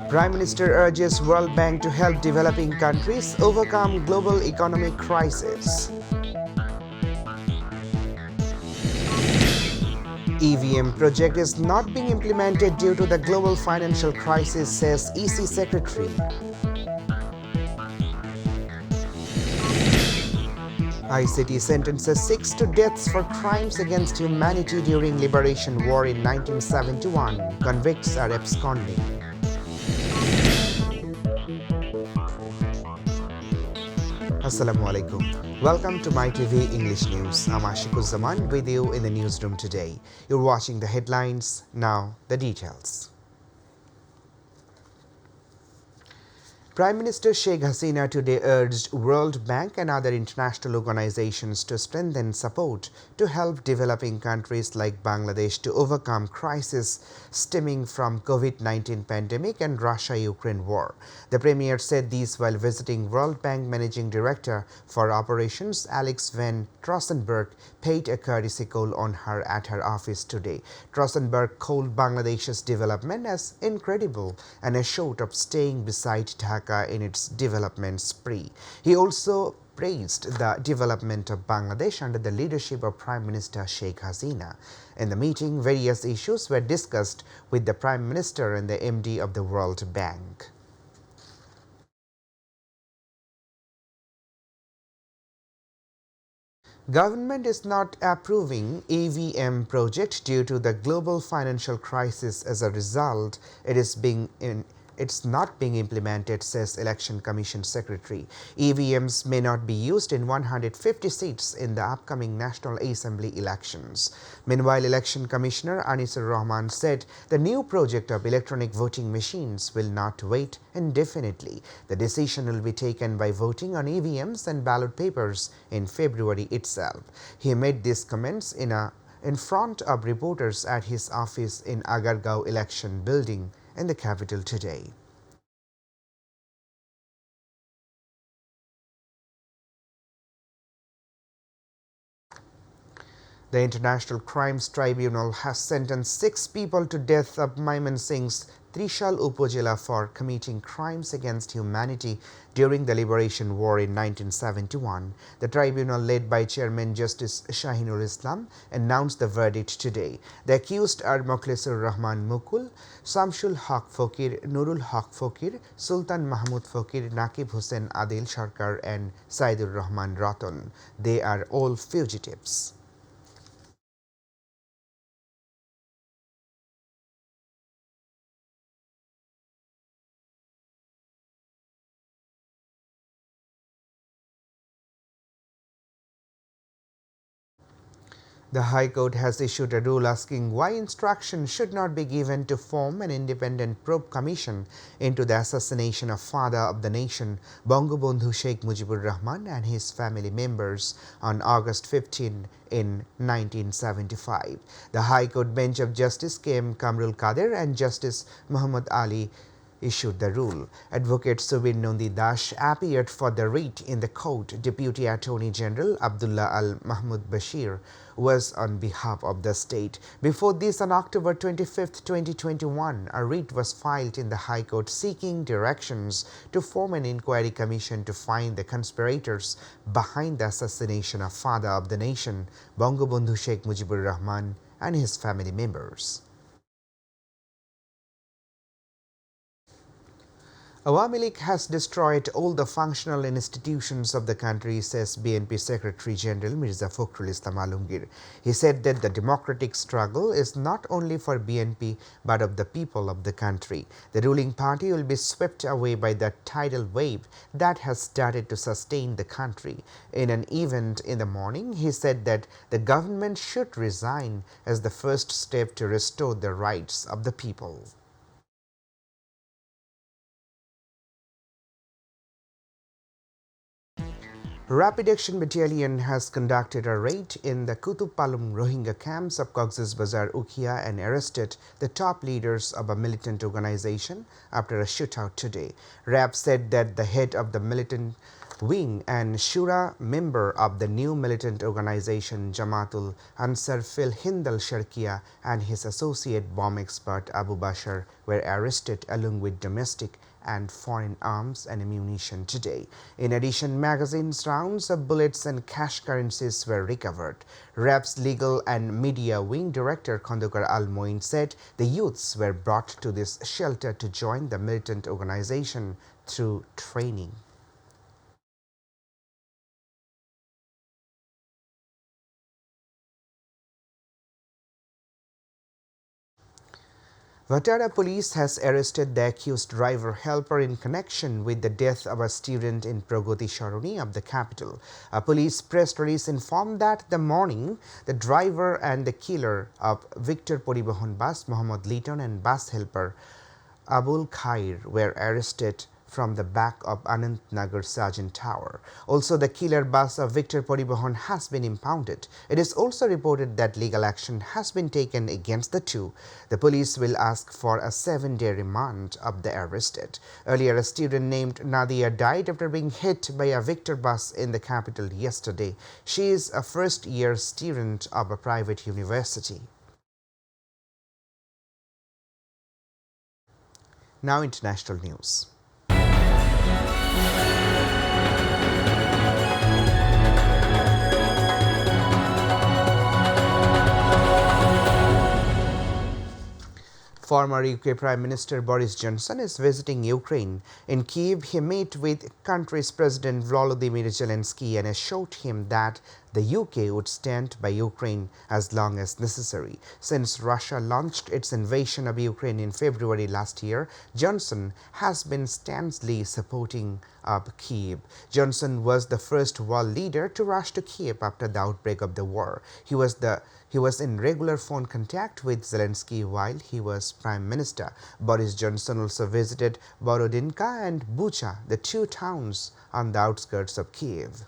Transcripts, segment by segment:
Prime Minister urges World Bank to help developing countries overcome global economic crisis. EVM project is not being implemented due to the global financial crisis, says EC Secretary. ICT sentences 6 to deaths for crimes against humanity during Liberation War in 1971. Convicts are absconding. Assalamu alaikum. Welcome to MyTV English News. I'm Ashikuzzaman with you in the newsroom today. You're watching the headlines, now the details. Prime Minister Sheikh Hasina today urged World Bank and other international organizations to strengthen support to help developing countries like Bangladesh to overcome crisis stemming from COVID-19 pandemic and Russia-Ukraine war. The Premier said this while visiting World Bank Managing Director for Operations Alex van Trossenberg paid a courtesy call on her at her office today. Trossenberg called Bangladesh's development as incredible and assured of staying beside Dhaka in its development spree. He also praised the development of Bangladesh under the leadership of Prime Minister Sheikh Hasina. In the meeting, various issues were discussed with the Prime Minister and the MD of the World Bank. Government is not approving EVM project due to the global financial crisis. As a result, it's not being implemented, says Election Commission Secretary. EVMs may not be used in 150 seats in the upcoming National Assembly elections. Meanwhile, Election Commissioner Anisur Rahman said the new project of electronic voting machines will not wait indefinitely. The decision will be taken by voting on EVMs and ballot papers in February itself. He made these comments in front of reporters at his office in Agargaon election building in the capital today. The International Crimes Tribunal has sentenced 6 people to death of Mymensing's Trishal Upazila for committing crimes against humanity during the Liberation War in 1971. The tribunal, led by Chairman Justice Shahinul Islam, announced the verdict today. The accused are Mokhlesur Rahman Mukul, Samshul Haq Fakir, Nurul Haq Fakir, Sultan Mahmud Fakir, Nakib Hussain Adil Sarkar and Saidur Rahman Ratan. They are all fugitives. The High Court has issued a rule asking why instruction should not be given to form an independent probe commission into the assassination of father of the nation, Bangabandhu Sheikh Mujibur Rahman and his family members on August 15 in 1975. The High Court bench of Justice K.M. Kamrul Kader and Justice Muhammad Ali issued the rule. Advocate Subir Nondi Dash appeared for the writ in the court. Deputy Attorney General Abdullah Al Mahmoud Bashir was on behalf of the state. Before this, on October 25, 2021, a writ was filed in the High Court seeking directions to form an inquiry commission to find the conspirators behind the assassination of father of the nation, Bangabandhu Sheikh Mujibur Rahman and his family members. Awami League has destroyed all the functional institutions of the country, says BNP Secretary General Mirza Fakhrul Islam Alamgir. He said that the democratic struggle is not only for BNP but of the people of the country. The ruling party will be swept away by the tidal wave that has started to sustain the country. In an event in the morning, he said that the government should resign as the first step to restore the rights of the people. Rapid Action Battalion has conducted a raid in the Kutupalong Rohingya camps of Cox's Bazar, Ukhia and arrested the top leaders of a militant organization after a shootout today. RAB said that the head of the militant wing and Shura member of the new militant organization Jamaatul Ansar fil Hind al-Sharqiya and his associate bomb expert Abu Bashar were arrested along with domestic and foreign arms and ammunition today. In addition, magazines, rounds of bullets and cash currencies were recovered. RAP's legal and media wing director Khandokar Al-Moin said the youths were brought to this shelter to join the militant organization through training. Vatara police has arrested the accused driver helper in connection with the death of a student in Pragati Sharoni of the capital. A police press release informed that the morning, the driver and the killer of Victor Poribohon bus, Mohammad Liton, and bus helper Abul Khair were arrested from the back of Anant Nagar Sergeant Tower. Also, the killer bus of Victor Poribohon has been impounded. It is also reported that legal action has been taken against the two. The police will ask for a 7-day remand of the arrested. Earlier, a student named Nadia died after being hit by a Victor bus in the capital yesterday. She is a first-year student of a private university. Now, international news. Former UK Prime Minister Boris Johnson is visiting Ukraine. In Kyiv, he met with country's President Volodymyr Zelensky and assured him that the UK would stand by Ukraine as long as necessary. Since Russia launched its invasion of Ukraine in February last year, Johnson has been staunchly supporting Kyiv. Johnson was the first world leader to rush to Kyiv after the outbreak of the war. He was in regular phone contact with Zelensky while he was Prime Minister. Boris Johnson also visited Borodinka and Bucha, the two towns on the outskirts of Kyiv.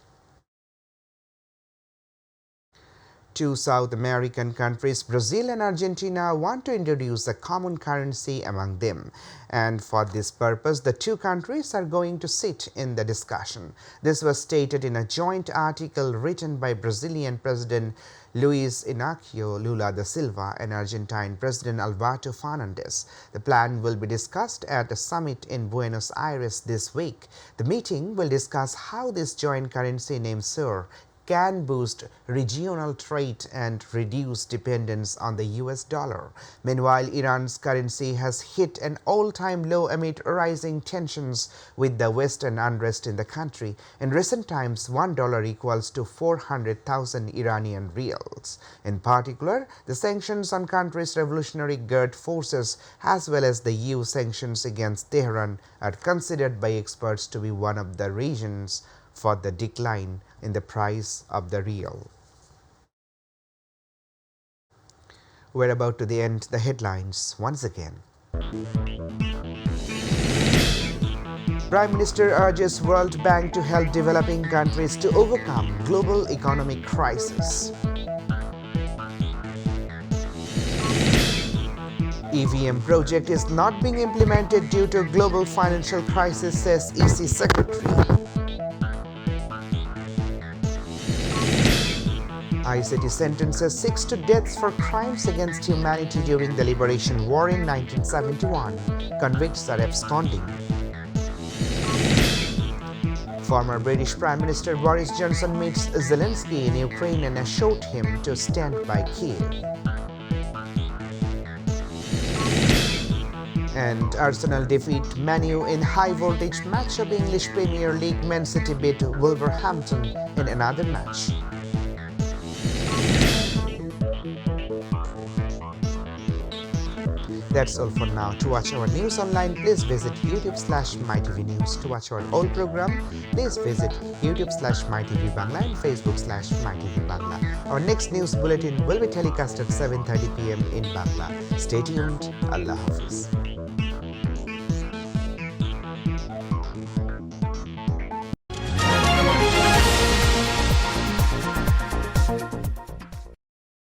Two South American countries, Brazil and Argentina, want to introduce a common currency among them. And for this purpose, the two countries are going to sit in the discussion. This was stated in a joint article written by Brazilian President Luiz Inácio Lula da Silva and Argentine President Alberto Fernandez. The plan will be discussed at a summit in Buenos Aires this week. The meeting will discuss how this joint currency named SUR can boost regional trade and reduce dependence on the US dollar. Meanwhile, Iran's currency has hit an all-time low amid rising tensions with the West and unrest in the country. In recent times, $1 equals to 400,000 Iranian rials. In particular, the sanctions on country's Revolutionary Guard forces as well as the EU sanctions against Tehran are considered by experts to be one of the reasons for the decline in the price of the rial. We're about to end the headlines once again. Prime Minister urges World Bank to help developing countries to overcome global economic crisis. EVM project is not being implemented due to global financial crisis, says EC Secretary. ICT sentences 6 to deaths for crimes against humanity during the Liberation War in 1971. Convicts are absconding. Former British Prime Minister Boris Johnson meets Zelensky in Ukraine and assured him to stand by Kyiv. And Arsenal defeat Man U in high-voltage match of English Premier League. Man City beat Wolverhampton in another match. That's all for now. To watch our news online, please visit YouTube/MyTV News. To watch our old program, please visit YouTube/MyTV Bangla and Facebook/MyTV Bangla. Our next news bulletin will be telecast at 7:30 p.m. in Bangla. Stay tuned. Allah Hafiz.